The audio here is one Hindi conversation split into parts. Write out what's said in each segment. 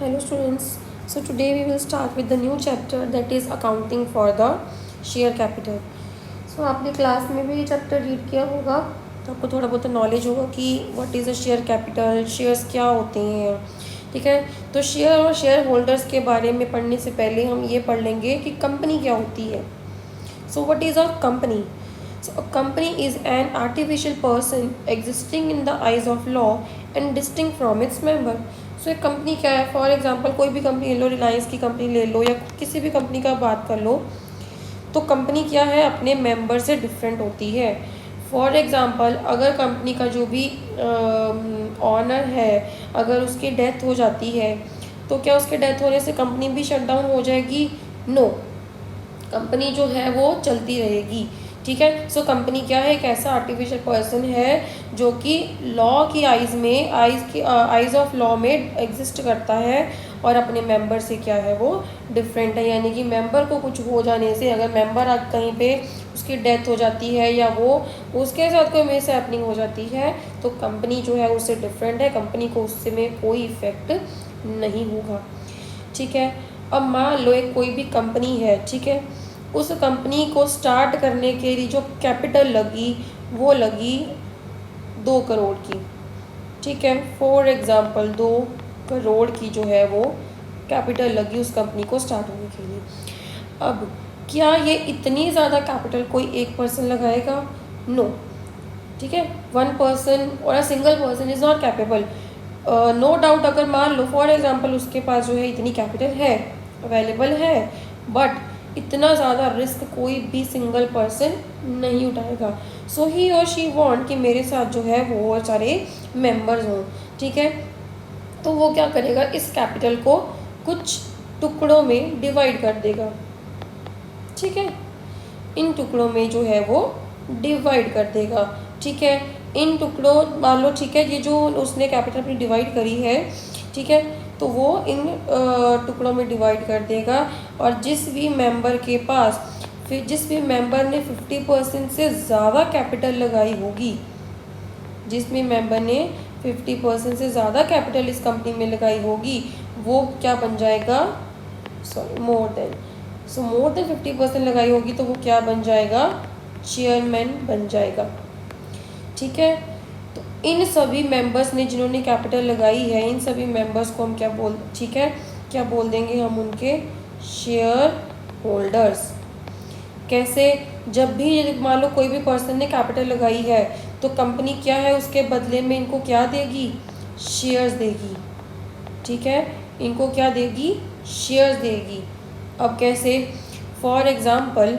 Hello students. So today we will start with the new chapter that is accounting for the share capital. So आपने क्लास में भी ये चैप्टर रीड किया होगा तो आपको थोड़ा बहुत नॉलेज होगा कि what is a share capital, shares क्या होते हैं। ठीक है, तो शेयर और शेयर होल्डर्स के बारे में पढ़ने से पहले हम ये पढ़ लेंगे कि कंपनी क्या होती है। So what is a company? So a company is an artificial person existing in the eyes of law and distinct from its member. So एक कंपनी क्या है, फॉर एग्जांपल कोई भी कंपनी ले लो, रिलायंस की कंपनी ले लो या किसी भी कंपनी का बात कर लो, तो कंपनी क्या है अपने मेंबर से डिफरेंट होती है। फॉर एग्ज़ाम्पल अगर कंपनी का जो भी ऑनर है अगर उसकी डेथ हो जाती है तो क्या उसके डेथ होने से कंपनी भी शट डाउन हो जाएगी? नो, कंपनी जो है वो चलती रहेगी। ठीक है, सो कंपनी क्या है, एक ऐसा आर्टिफिशियल पर्सन है जो कि लॉ की आइज़ में आइज़ ऑफ लॉ में एग्जिस्ट करता है और अपने मेंबर से क्या है वो डिफरेंट है। यानी कि मेंबर को कुछ हो जाने से, अगर मेंबर कहीं पे उसकी डेथ हो जाती है या वो उसके साथ कोई मिस हैपनिंग हो जाती है तो कंपनी जो है उससे डिफरेंट है, कंपनी को उससे में कोई इफेक्ट नहीं होगा। ठीक है, अब मान लो एक कोई भी कंपनी है, ठीक है, उस कंपनी को स्टार्ट करने के लिए जो कैपिटल लगी वो लगी 2 करोड़ की। ठीक है, फॉर एग्जांपल 2 करोड़ की जो है वो कैपिटल लगी उस कंपनी को स्टार्ट होने के लिए। अब क्या ये इतनी ज़्यादा कैपिटल कोई एक पर्सन लगाएगा? नो। ठीक है, वन पर्सन और a single person is not capable. No doubt अगर मान लो फॉर एग्जांपल उसके पास जो है इतनी कैपिटल है, अवेलेबल है, बट इतना ज़्यादा रिस्क कोई भी सिंगल पर्सन नहीं उठाएगा। सो ही और शी वांट कि मेरे साथ जो है वो और सारे मेंबर्स हों। ठीक है, तो वो क्या करेगा, इस कैपिटल को कुछ टुकड़ों में डिवाइड कर देगा। ठीक है, इन टुकड़ों में जो है वो डिवाइड कर देगा। ठीक है, इन टुकड़ों मान लो, ठीक है, ये जो उसने कैपिटल अपनी डिवाइड करी है, ठीक है, तो वो इन टुकड़ों में डिवाइड कर देगा और जिस भी मेंबर के पास फिर जिस भी मेंबर ने 50% से ज़्यादा कैपिटल लगाई होगी, जिस भी मेंबर ने 50% से ज़्यादा कैपिटल इस कंपनी में लगाई होगी वो क्या बन जाएगा, सॉरी मोर देन 50% लगाई होगी तो वो क्या बन जाएगा, चेयरमैन बन जाएगा। ठीक है, तो इन सभी मेंबर्स ने जिन्होंने कैपिटल लगाई है इन सभी मेंबर्स को हम क्या बोल देंगे हम उनके शेयर होल्डर्स। कैसे, जब भी मान लो कोई भी पर्सन ने कैपिटल लगाई है तो कंपनी क्या है उसके बदले में इनको क्या देगी, शेयर्स देगी। ठीक है, इनको क्या देगी, शेयर्स देगी। अब कैसे, फॉर एग्ज़ाम्पल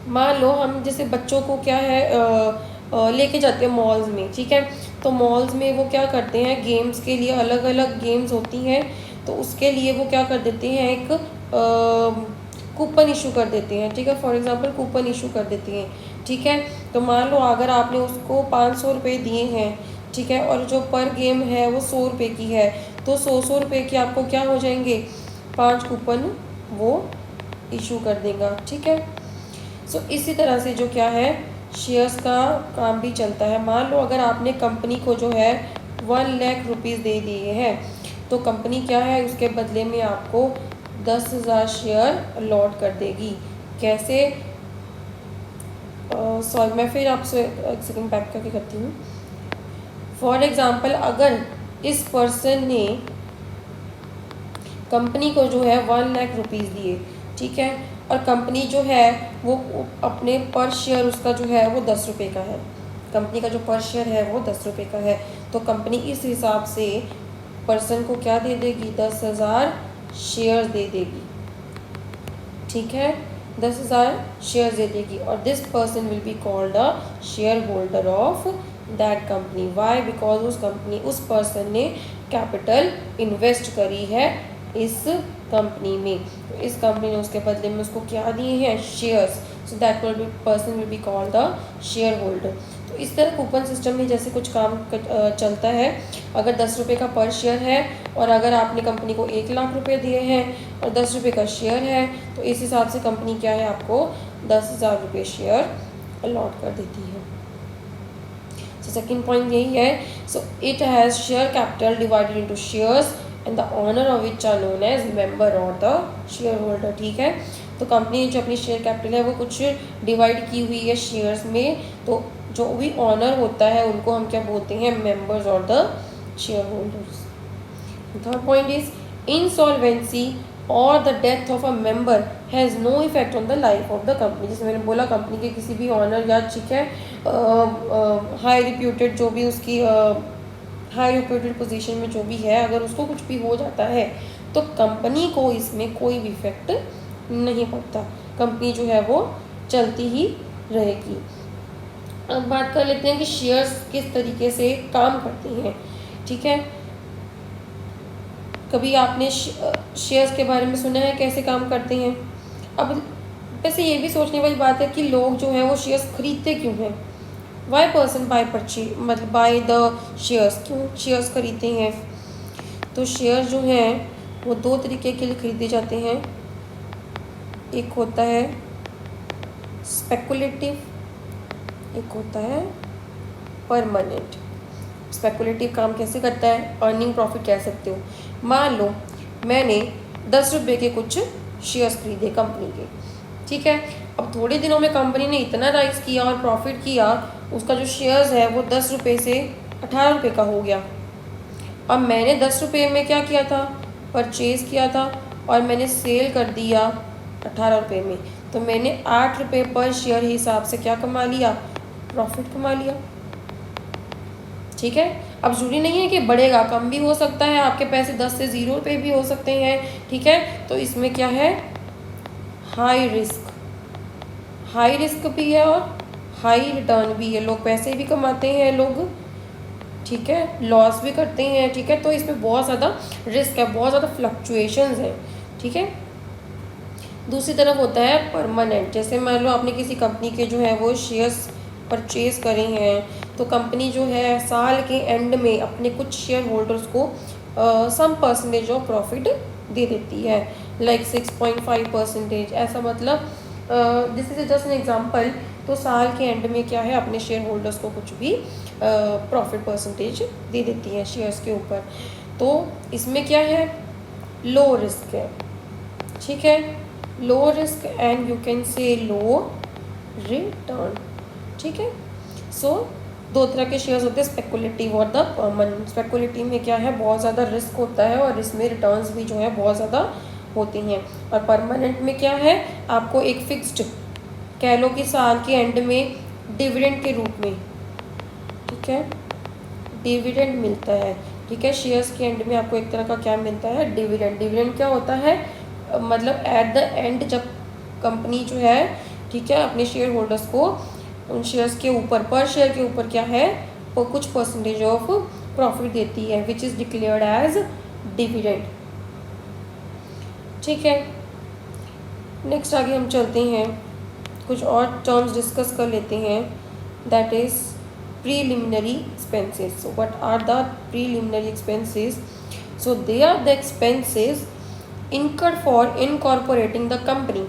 मान लो हम जैसे बच्चों को क्या है लेके जाते हैं मॉल्स में। ठीक है, तो मॉल्स में वो क्या करते हैं, गेम्स के लिए अलग अलग गेम्स होती हैं तो उसके लिए वो क्या कर देते हैं, एक कूपन इशू कर देते हैं। ठीक है, फॉर एग्जांपल कूपन इशू कर देते हैं। ठीक है, तो मान लो अगर आपने उसको 500 रुपये दिए हैं, ठीक है, और जो पर गेम है वो 100 रुपये की है तो 100 रुपये के आपको क्या हो जाएंगे, 5 कूपन वो इशू कर देगा। ठीक है, सो इसी तरह से जो क्या है शेयर्स का काम भी चलता है। मान लो अगर आपने कंपनी को जो है 1 लाख रुपीज़ दे दिए हैं तो कंपनी क्या है उसके बदले में आपको 10,000 शेयर अलॉट कर देगी। कैसे, सॉरी मैं फिर आपसे एक सेकंड बैक करके करती हूँ। फॉर एग्ज़ाम्पल अगर इस पर्सन ने कंपनी को जो है 1 लाख रुपीज़ दिए, ठीक है, और कंपनी जो है वो अपने पर शेयर उसका जो है वो 10 रुपये का है, कंपनी का जो पर शेयर है वो 10 रुपये का है, तो कंपनी इस हिसाब से पर्सन को क्या दे देगी, 10,000 शेयर दे देगी। ठीक है, 10,000 शेयर दे देगी और this person will be called a shareholder of that company. Why, because उस पर्सन ने कैपिटल इन्वेस्ट करी है इस कंपनी में, तो इस कंपनी ने उसके बदले में उसको क्या दिए हैं, shares. So that person will be called the shareholder. तो इस तरह कूपन सिस्टम में जैसे कुछ काम चलता है। अगर 10 रुपये का पर शेयर है और अगर आपने कंपनी को 1 लाख रुपये दिए हैं और 10 रुपये का शेयर है तो इस हिसाब से कंपनी क्या है आपको 10,000 रुपये शेयर अलॉट कर देती है। सो सेकेंड पॉइंट यही है। So it has share capital divided into shares and the owner of which are known as member और द शेयर होल्डर। ठीक है, तो कंपनी जो अपनी शेयर कैपिटल है वो कुछ डिवाइड की हुई है शेयर्स में, तो जो भी ऑनर होता है उनको हम क्या बोलते हैं, मेंबर्स और the shareholders. Third point is insolvency और the death of a member has no effect on the life of the company. जैसे मैंने बोला, कंपनी के किसी भी ऑनर या ठीक है हाई रिप्यूटेड जो भी उसकी हाई रिप्यूटेड पोजीशन में जो भी है, अगर उसको कुछ भी हो जाता है तो कंपनी को इसमें कोई भी इफेक्ट नहीं पड़ता, कंपनी जो है वो चलती ही रहेगी। अब बात कर लेते हैं कि शेयर्स किस तरीके से काम करते हैं। ठीक है, कभी आपने शेयर्स के बारे में सुना है कैसे काम करते हैं? अब वैसे ये भी सोचने वाली बात है कि लोग जो हैं वो शेयर्स खरीदते क्यों हैं? वाई पर्सन बाय परचेज, मतलब बाय द शेयर्स, क्यों शेयर्स खरीदते हैं? तो शेयर्स जो हैं वो दो तरीके के लिए खरीदे जाते हैं। एक होता है स्पेकुलेटिव, एक होता है परमानेंट। स्पेकुलेटिव काम कैसे करता है? अर्निंग प्रॉफिट कह सकते हो। मान लो मैंने 10 रुपये के कुछ शेयर्स खरीदे कंपनी के, ठीक है, अब थोड़े दिनों में कंपनी ने इतना राइज किया और प्रॉफिट किया, उसका जो शेयर्स है वो 10 रुपये से 18 रुपये का हो गया। अब मैंने 10 रुपये में क्या किया था, परचेज़ किया था और मैंने सेल कर दिया 18 रुपये में, तो मैंने 8 रुपये पर शेयर हिसाब से क्या कमा लिया, प्रॉफिट कमा लिया। ठीक है, अब जरूरी नहीं है कि बढ़ेगा, कम भी हो सकता है, आपके पैसे 10 से 0 रुपये भी हो सकते हैं। ठीक है, तो इसमें क्या है, हाई रिस्क भी है और हाई रिटर्न भी है। लोग पैसे भी कमाते हैं लोग, ठीक है, लॉस भी करते हैं। ठीक है, तो इसमें बहुत ज़्यादा रिस्क है, बहुत ज़्यादा फ्लक्चुएशंस हैं। ठीक है, दूसरी तरफ होता है परमानेंट। जैसे मान लो आपने किसी कंपनी के जो है वो शेयर्स परचेज करे हैं, तो कंपनी जो है साल के एंड में अपने कुछ शेयर होल्डर्स को सम परसेंटेज ऑफ प्रॉफिट दे देती है, लाइक 6.5%। ऐसा मतलब this is just an example. तो साल के एंड में क्या है, अपने शेयर होल्डर्स को कुछ भी प्रॉफिट परसेंटेज दे देती है शेयर्स के ऊपर। तो इसमें क्या है, लो रिस्क है। ठीक है, low risk and you can say low return. ठीक है, सो दो तरह के शेयर्स होते हैं, स्पेकुलेटिव और द परमानेंट। स्पेकुलेटिव में क्या है, बहुत ज़्यादा रिस्क होता है और इसमें रिटर्न्स भी जो है बहुत ज़्यादा होती हैं। और परमानेंट में क्या है, आपको एक फिक्स्ड कह लो कि साल के एंड में डिविडेंड के रूप में, ठीक है, डिविडेंड मिलता है। ठीक है, शेयर्स के एंड में आपको एक तरह का क्या मिलता है, डिविडेंड। डिविडेंड क्या होता है, मतलब एट द एंड जब कंपनी जो है, ठीक है, अपने शेयर होल्डर्स को उन शेयर्स के ऊपर, पर शेयर के ऊपर क्या है, वो कुछ परसेंटेज ऑफ प्रॉफिट देती है, which is declared as dividend. ठीक है, नेक्स्ट आगे हम चलते हैं, कुछ और टर्म्स डिस्कस कर लेते हैं, that is preliminary expenses. So what are the preliminary expenses? So they are the expenses incurred for incorporating the company.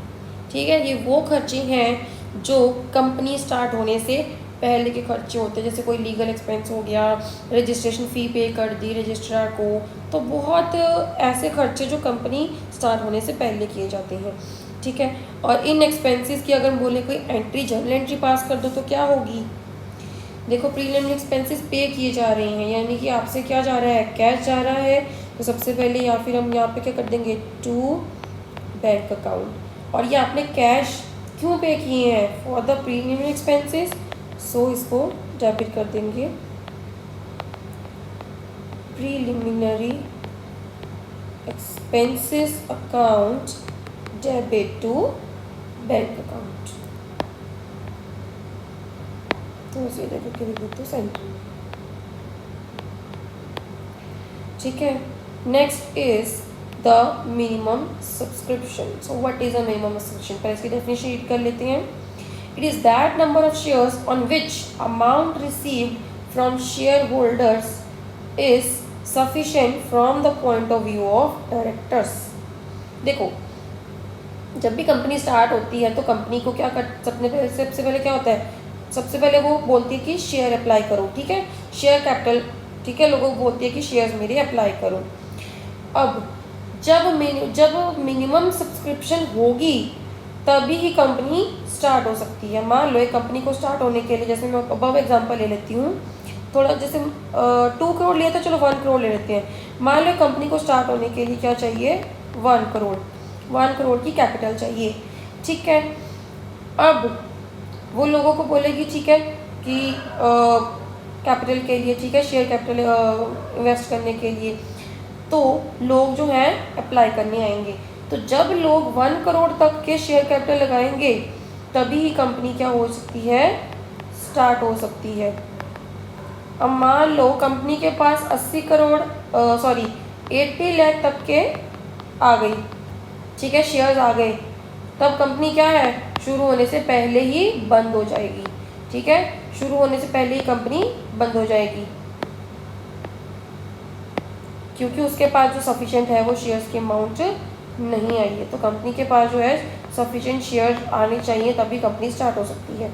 ठीक है, ये वो खर्चे हैं जो कंपनी स्टार्ट होने से पहले के खर्चे होते हैं। जैसे कोई लीगल एक्सपेंस हो गया, रजिस्ट्रेशन फ़ी पे कर दी रजिस्ट्रार को, तो बहुत ऐसे खर्चे जो कंपनी स्टार्ट होने से पहले किए जाते हैं। ठीक है, और इन एक्सपेंसेस की अगर बोले कोई एंट्री, जर्नल एंट्री पास कर दो तो क्या होगी, देखो प्रीलिमिनरी एक्सपेंसेस पे किए जा रहे हैं, यानी कि आपसे क्या जा रहा है, कैश जा रहा है। तो सबसे पहले या फिर हम यहाँ पे क्या कर देंगे, टू बैंक अकाउंट। और ये आपने कैश क्यों पे किए हैं, for the preliminary expenses, so इसको डेबिट कर देंगे, preliminary expenses account debit to bank account. तो सीधे करके लिख देते सेंटर। ठीक है, next is the minimum subscription. So what is a minimum subscription, पहले इसकी डेफिनेशन रीड कर लेते हैं। It is that number of shares on which amount received from shareholders is sufficient from the point of view of directors. देखो, जब भी कंपनी स्टार्ट होती है तो कंपनी को क्या कर, सबसे पहले क्या होता है, सबसे पहले वो बोलती है कि शेयर अप्लाई करो। ठीक है, शेयर कैपिटल, ठीक है, लोगों को बोलती है कि शेयर्स मेरे अप्लाई करो। अब जब मिनिमम सब्सक्रिप्शन होगी तभी ही कंपनी स्टार्ट हो सकती है। मान लो एक कंपनी को स्टार्ट होने के लिए, जैसे मैं अबव एग्जांपल ले लेती हूँ, थोड़ा जैसे 2 करोड़ लिया था, चलो 1 करोड़ ले लेते हैं। मान लो कंपनी को स्टार्ट होने के लिए क्या चाहिए, 1 करोड़ की कैपिटल चाहिए, ठीक है। अब वो लोगों को बोलेगी ठीक है कि कैपिटल के लिए, ठीक है, शेयर कैपिटल इन्वेस्ट करने के लिए, तो लोग जो हैं अप्लाई करने आएंगे। तो जब लोग 1 करोड़ तक के शेयर कैपिटल लगाएंगे तभी ही कंपनी क्या हो सकती है, स्टार्ट हो सकती है। अब मान लो कंपनी के पास 80 लाख तक के आ गई, ठीक है, शेयर्स आ गए, तब कंपनी क्या है, शुरू होने से पहले ही बंद हो जाएगी, ठीक है, शुरू होने से पहले ही कंपनी बंद हो जाएगी, क्योंकि उसके पास जो सफिशिएंट है वो शेयर्स की अमाउंट नहीं आई है। तो कंपनी के पास जो है सफिशिएंट शेयर आने चाहिए तभी कंपनी स्टार्ट हो सकती है।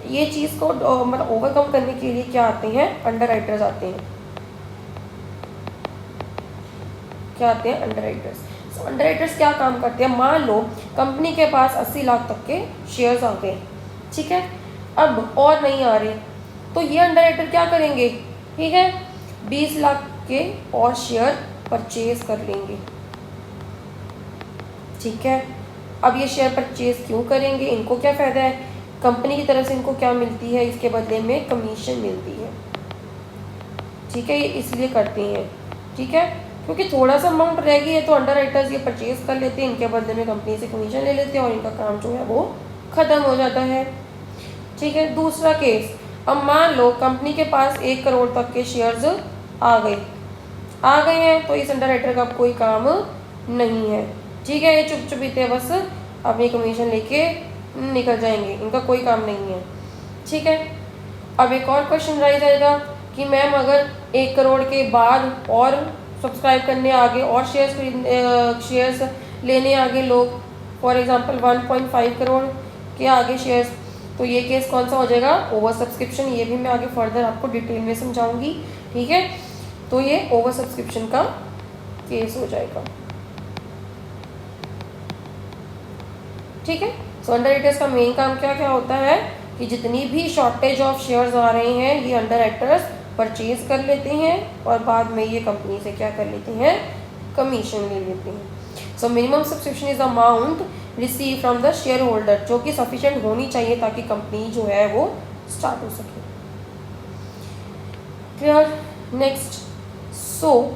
ये चीज़ को मतलब ओवरकम करने के लिए क्या आते हैं, अंडरराइटर्स आते हैं। क्या आते हैं, अंडरराइटर्स। सो अंडरराइटर्स क्या काम करते हैं, मान लो कंपनी के पास 80 लाख तक के शेयर्स आ गए, ठीक है, अब और नहीं आ रहे, तो ये अंडरराइटर क्या करेंगे, ठीक है, 20 लाख के और शेयर परचेज कर लेंगे, ठीक है। अब ये शेयर परचेज क्यों करेंगे, इनको क्या फ़ायदा है, कंपनी की तरफ से इनको क्या मिलती है, इसके बदले में कमीशन मिलती है, ठीक है, ये इसलिए करते हैं, ठीक है, क्योंकि थोड़ा सा अमाउंट रह गई है तो अंडरराइटर्स ये परचेज कर लेते हैं, इनके बदले में कंपनी से कमीशन ले लेते हैं और इनका काम जो है वो ख़त्म हो जाता है, ठीक है। दूसरा केस, अब मान लो कंपनी के पास 1 करोड़ तक के शेयर्स आ गए हैं, तो इस अंडरराइटर का कोई काम नहीं है, ठीक है, ये चुपचाप बस अपनी कमीशन लेके निकल जाएंगे, इनका कोई काम नहीं है, ठीक है। अब एक और क्वेश्चन राइज आएगा कि मैम अगर 1 करोड़ के बाद और सब्सक्राइब करने आगे और शेयर्स लेने आगे लोग, फॉर एग्जांपल 1.5 करोड़ के आगे शेयर्स, तो ये केस कौन सा हो जाएगा, ओवर सब्सक्रिप्शन। ये भी मैं आगे फर्दर आपको डिटेल में समझाऊंगी, ठीक है। तो ये ओवर सब्सक्रिप्शन का केस हो जाएगा, ठीक है। सो अंडरराइटर्स का मेन काम क्या क्या होता है कि जितनी भी शॉर्टेज ऑफ शेयर्स आ रहे हैं ये अंडरराइटर्स परचेज कर लेते हैं और बाद में ये कंपनी से क्या कर लेते हैं, कमीशन ले लेते हैं। So minimum subscription is amount receive from the share holder, जो कि सफिशिएंट होनी चाहिए ताकि कंपनी जो है वो स्टार्ट हो सके। Clear. Next, so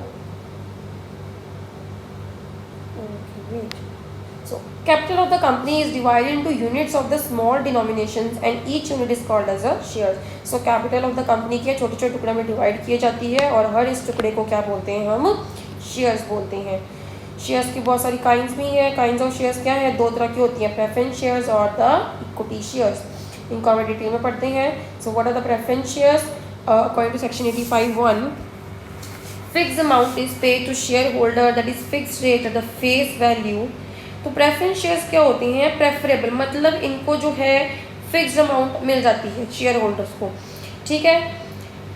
capital of the company is divided into units of the small denominations and each unit is called as a shares. So capital of the company के छोटे छोटे टुकड़े में डिवाइड किए जाती है और हर इस टुकड़े को क्या बोलते हैं, हम शेयर्स बोलते हैं। शेयर्स की बहुत सारी काइंड्स भी हैं। काइंड्स ऑफ शेयर्स क्या है, 2 तरह की होती हैं, प्रेफरेंस शेयर्स और द इक्विटी शेयर्स। इनको हम डिटेल में पढ़ते हैं। So what are the preference shares, according to section 85(1), fixed amount is paid to shareholder that is fixed rate at the face value. तो प्रेफरेंस शेयर्स क्या होती हैं, प्रेफरेबल, मतलब इनको जो है फिक्स्ड अमाउंट मिल जाती है शेयर होल्डर्स को, ठीक है।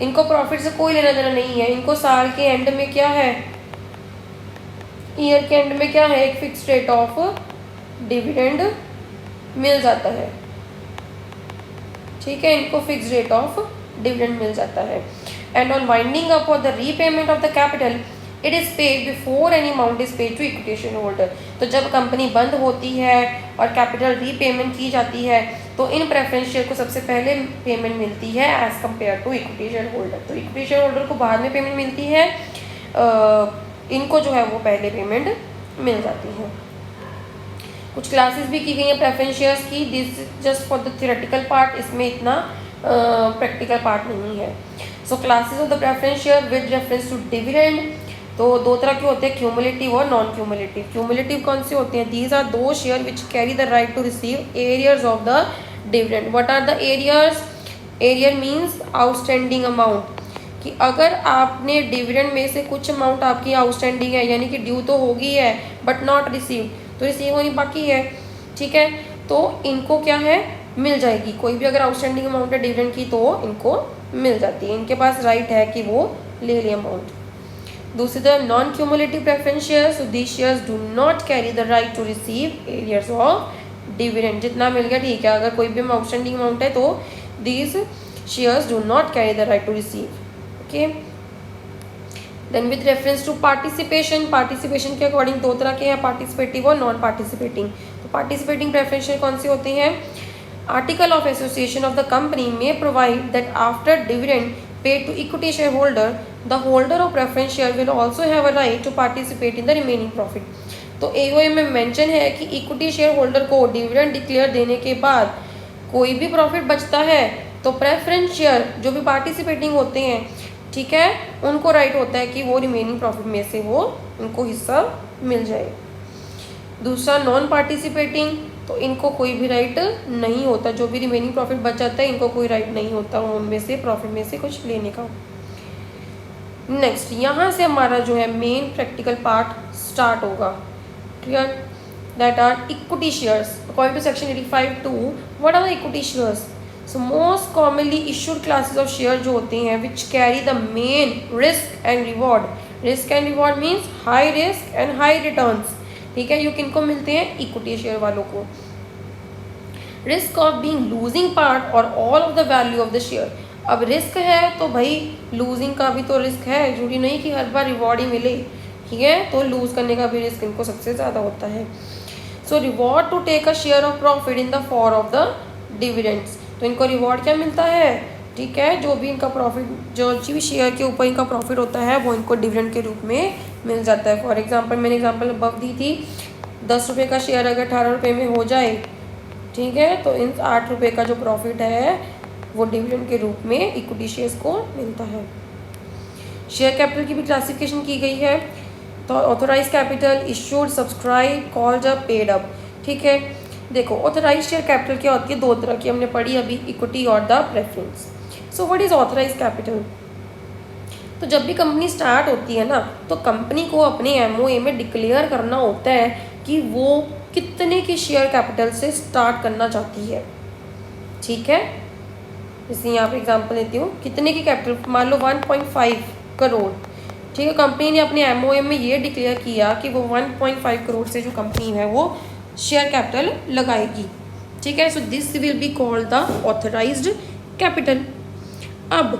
इनको प्रॉफिट से कोई लेना देना नहीं है, इनको साल के एंड में क्या है, ईयर के एंड में क्या है, एक फिक्स रेट ऑफ डिविडेंड मिल जाता है, ठीक है, इनको फिक्स रेट ऑफ डिविडेंड मिल जाता है। And on winding up of the repayment of the capital it is paid before any amount is paid to equity shareholder. तो जब कंपनी बंद होती है और कैपिटल रीपेमेंट की जाती है तो इन प्रेफरेंस शेयर को सबसे पहले पेमेंट मिलती है as compare to equity shareholder. तो इक्विटी शेयर होल्डर को बाद में पेमेंट मिलती है, इनको जो है वो पहले पेमेंट मिल जाती है। कुछ क्लासेस भी की गई हैं प्रेफरेंस शेयर्स की, this just for the theoretical part, इसमें इतना प्रैक्टिकल पार्ट नहीं है। So classes of the preference share with reference to dividend, तो 2 तरह के होते हैं, क्यूमुलेटिव और नॉन क्यूमुलेटिव। क्यूमुलेटिव कौन से होते हैं, दीज आर दो share which carry the right to receive arrears of the dividend. What are the arrears, arrear means outstanding amount, कि अगर आपने डिविडेंड में से कुछ अमाउंट आपकी आउटस्टैंडिंग है, यानी कि ड्यू तो होगी है बट नॉट रिसीव, तो रिसीव होनी बाकी है, ठीक है, तो इनको क्या है, मिल जाएगी। कोई भी अगर आउटस्टैंडिंग अमाउंट है डिविडेंड की तो इनको मिल जाती है, इनके पास राइट है कि वो ले ले अमाउंट। दूसरी तरफ non cumulative preference shares, these shares do not carry the right to receive arrears of dividend. जितना मिल गया ठीक है, अगर कोई भी आउटस्टैंडिंग अमाउंट है तो these shares do not carry the right to receive. Okay, then with reference to participation, participation के अकॉर्डिंग दो तरह के हैं, पार्टिसिपेटिव और नॉन पार्टिसिपेटिंग। तो पार्टिसिपेटिंग प्रेफरेंस शेयर कौन से होते हैं? Article of association of the company में provide that after dividend paid to equity shareholder, the holder of preference share will also have a right to participate in the remaining profit। तो AOA में मेंशन है कि इक्विटी शेयर होल्डर को डिविडेंड डिक्लेयर देने के बाद कोई भी प्रॉफिट बचता है तो प्रेफरेंस शेयर जो भी पार्टिसिपेटिंग होते हैं, ठीक है, उनको राइट होता है कि वो रिमेनिंग प्रॉफिट में से वो उनको हिस्सा मिल जाए। दूसरा नॉन पार्टिसिपेटिंग, तो इनको कोई भी राइट नहीं होता, जो भी रिमेनिंग प्रॉफिट बच जाता है इनको कोई राइट नहीं होता उनमें से प्रॉफिट में से कुछ लेने का। नेक्स्ट यहाँ से हमारा जो है मेन प्रैक्टिकल पार्ट स्टार्ट होगा। Clear? That are equity shares according to section 85(2). What are the equity shares? So most commonly issued classes of share जो होते हैं which carry the main risk and reward. Risk and reward means high risk and high returns. ठीक है, ये किनको मिलते हैं? इक्विटी शेयर वालों को। Risk of being losing part or all of the value of the share. अब रिस्क है तो भाई लूजिंग का भी तो रिस्क है, जरूरी नहीं कि हर बार रिवॉर्ड ही मिले, ठीक है, तो लूज करने का भी रिस्क इनको सबसे ज़्यादा होता है। So reward to take a share of profit in the form of the dividends. तो इनको रिवॉर्ड क्या मिलता है? ठीक है, जो भी इनका प्रॉफिट, जो भी शेयर के ऊपर इनका प्रॉफिट होता है वो इनको डिविडेंड के रूप में मिल जाता है। फॉर एग्जांपल मैंने एग्जांपल अब दी थी, 10 रुपये का शेयर अगर 18 रुपये में हो जाए, ठीक है, तो इन 8 रुपये का जो प्रॉफिट है वो डिविडेंड के रूप में इक्विटी शेयर्स को मिलता है। शेयर कैपिटल की भी क्लासिफिकेशन की गई है। तो authorise capital, issued, subscribe, called up, paid up. ठीक है, देखो ऑथोराइज शेयर कैपिटल क्या होती है? दो तरह की हमने पढ़ी अभी, इक्विटी और the preference. So what is authorise capital? तो जब भी कंपनी स्टार्ट होती है ना, तो कंपनी को अपने एमओए में डिक्लेयर करना होता है कि वो कितने की शेयर कैपिटल से स्टार्ट करना चाहती है। ठीक है, जैसे यहाँ पर एग्जांपल देती हूँ, कितने की कैपिटल, मान लो 1.5 करोड़। ठीक है, कंपनी ने अपने एमओए में ये डिक्लेयर किया कि वो 1.5 करोड़ से जो कंपनी है वो शेयर कैपिटल लगाएगी। ठीक है, so this will be called the authorised capital. अब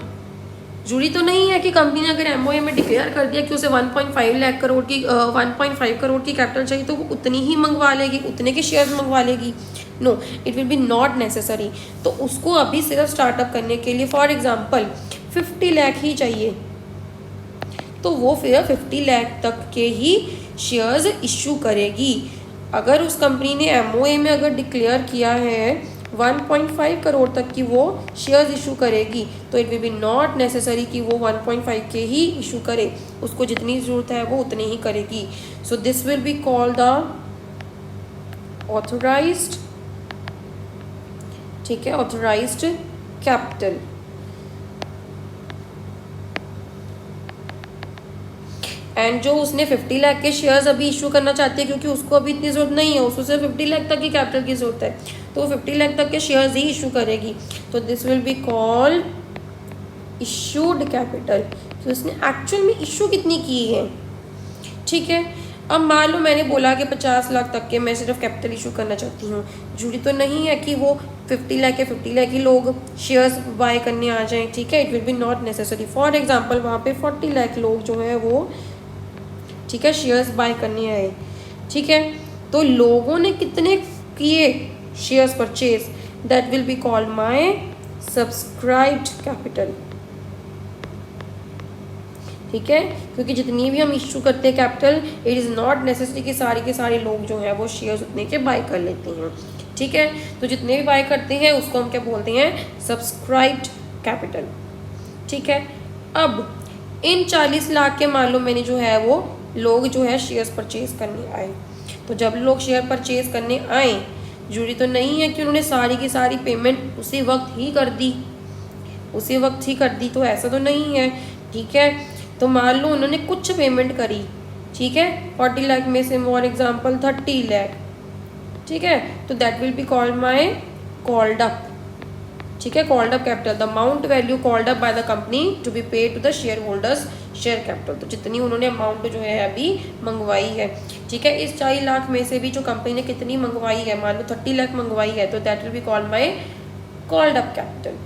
जरूरी तो नहीं है कि कंपनी ने अगर एमओए में डिक्लेयर कर दिया कि उसे 1.5 करोड़ की 1.5 करोड़ की कैपिटल चाहिए तो वो उतनी ही मंगवा लेगी, उतने के शेयर्स मंगवा लेगी। No, it will be not necessary. तो उसको अभी सिर्फ स्टार्टअप करने के लिए फॉर एग्जांपल 50 लाख ही चाहिए, तो वो फिर 50 लाख तक के ही शेयर्स इशू करेगी। अगर उस कंपनी ने एमओए में अगर डिक्लेयर किया है 1.5 करोड़ तक की वो शेयर्स इशू करेगी, तो it will be not necessary कि वो 1.5 के ही इशू करे, उसको जितनी ज़रूरत है वो उतनी ही करेगी। So this will be called the authorised, ठीक है, ऑथराइज्ड कैपिटल। एंड जो उसने 50 लाख के शेयर्स अभी इशू करना चाहती है, क्योंकि उसको अभी इतनी ज़रूरत नहीं है, उसको सिर्फ 50 लाख तक की कैपिटल की ज़रूरत है, तो वो 50 लाख तक के शेयर्स ही इशू करेगी। तो this will be called issued capital, कि उसने एक्चुअल में इशू कितनी की है। ठीक है, अब मान लो मैंने बोला कि 50 लाख तक के मैं सिर्फ कैपिटल इशू करना चाहती हूँ, जरूरी तो नहीं है कि वो 50 लाख के 50 लाख ही लोग शेयर्स बाय करने आ जाएं। ठीक है, it will be not necessary. For example वहाँ पे 40 लाख लोग जो है वो, ठीक है, शेयर्स बाय करने आए। ठीक है, तो लोगों ने कितने किए shares purchase, that will be called my subscribed capital. ठीक है, क्योंकि जितनी भी हम इशू करते हैं capital, it is not necessary कि सारे के सारे लोग जो हैं वो शेयर्स उतने के बाय कर लेते हैं। ठीक है, तो जितने भी बाय करते हैं उसको हम क्या बोलते हैं? Subscribed capital. ठीक है, अब इन 40 लाख के मान लो मैंने जो है वो लोग जो है शेयर्स परचेज करने आए, तो जब लोग शेयर परचेज करने आए, जरूरी तो नहीं है कि उन्होंने सारी की सारी पेमेंट उसी वक्त ही कर दी, उसी वक्त ही कर दी, तो ऐसा तो नहीं है। ठीक है, तो मान लो उन्होंने कुछ पेमेंट करी, ठीक है, 40 लाख में से फॉर एग्जांपल 30 लाख। ठीक है, तो that will be called my called up. ठीक है, called up capital the amount value called up by the company to be paid to the shareholders share capital. तो जितनी उन्होंने अमाउंट जो है अभी मंगवाई है, ठीक है, इस 40 लाख में से भी जो कंपनी ने कितनी मंगवाई है, मान लो 30 लाख मंगवाई है, तो that will be called my called up capital.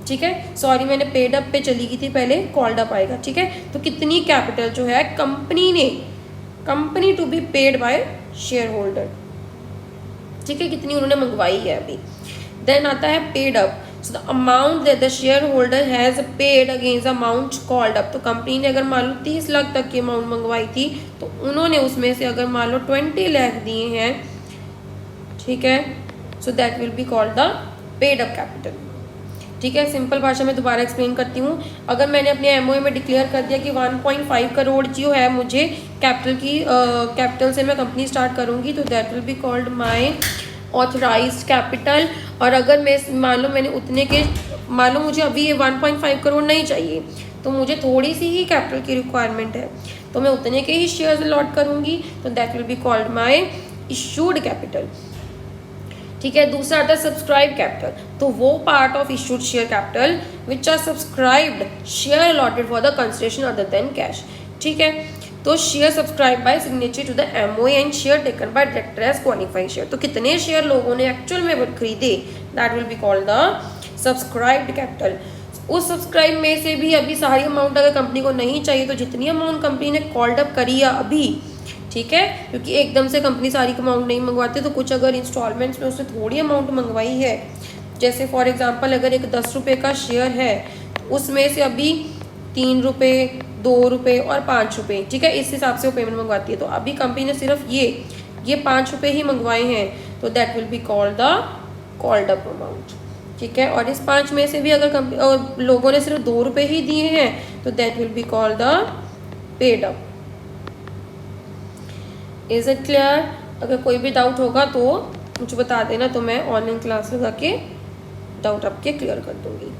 ठीक है, सॉरी मैंने पेड अप पे चली गई थी, पहले कॉल्ड अप आएगा। ठीक है, तो कितनी कैपिटल जो है company to be paid by shareholder, ठीक है, कितनी उन्होंने मंगवाई है अभी। देन आता है paid up, so the amount that the share holder has paid against amount called up. तो कंपनी ने अगर मान लो 30 लाख तक की अमाउंट मंगवाई थी, तो उन्होंने उसमें से अगर मान लो 20 लाख दिए हैं, ठीक है, so that will be called the paid up capital. ठीक है, सिंपल भाषा में दोबारा एक्सप्लेन करती हूँ। अगर मैंने अपने एमओए में डिक्लेयर कर दिया कि 1.5 करोड़ जो है मुझे कैपिटल से मैं कंपनी स्टार्ट करूँगी, तो that will be called my authorised capital. और अगर मैं मान लो मैंने उतने के, मान लो मुझे अभी ये 1.5 करोड़ नहीं चाहिए, तो मुझे थोड़ी सी ही कैपिटल की रिक्वायरमेंट है, तो मैं उतने के ही शेयर्स अलॉट करूँगी, तो that will be called my issued capital. ठीक है, दूसरा आता है सब्सक्राइब कैपिटल, तो वो part of issued share capital which are subscribed share allotted for the consideration other than cash. ठीक है, तो share subscribe by signature to the MOA and share taken by director as qualifying share. तो कितने शेयर लोगों ने एक्चुअल में खरीदे, that will be called the subscribed capital. उस सब्सक्राइब में से भी अभी सारी अमाउंट अगर कंपनी को नहीं चाहिए, तो जितनी अमाउंट कंपनी ने कॉल्ड अप करी है अभी, ठीक है, क्योंकि एकदम से कंपनी सारी अमाउंट नहीं मंगवाती, तो कुछ अगर इंस्टॉलमेंट्स में उसने थोड़ी अमाउंट मंगवाई है, जैसे फॉर एग्जांपल अगर एक 10 रुपये का शेयर है, उसमें से अभी 3 रुपये, 2 रुपये और 5 रुपये, ठीक है, इस हिसाब से वो पेमेंट मंगवाती है। तो अभी कंपनी ने सिर्फ ये 5 रुपये ही मंगवाए हैं, तो that will be called the called up amount. ठीक है, और इस 5 में से भी अगर कंपनी और लोगों ने सिर्फ 2 रुपये ही दिए हैं, तो that will be called the paid up. Is it clear? अगर कोई भी डाउट होगा तो मुझे बता देना, तो मैं ऑनलाइन क्लास लगा के डाउट आपके क्लियर कर दूंगी।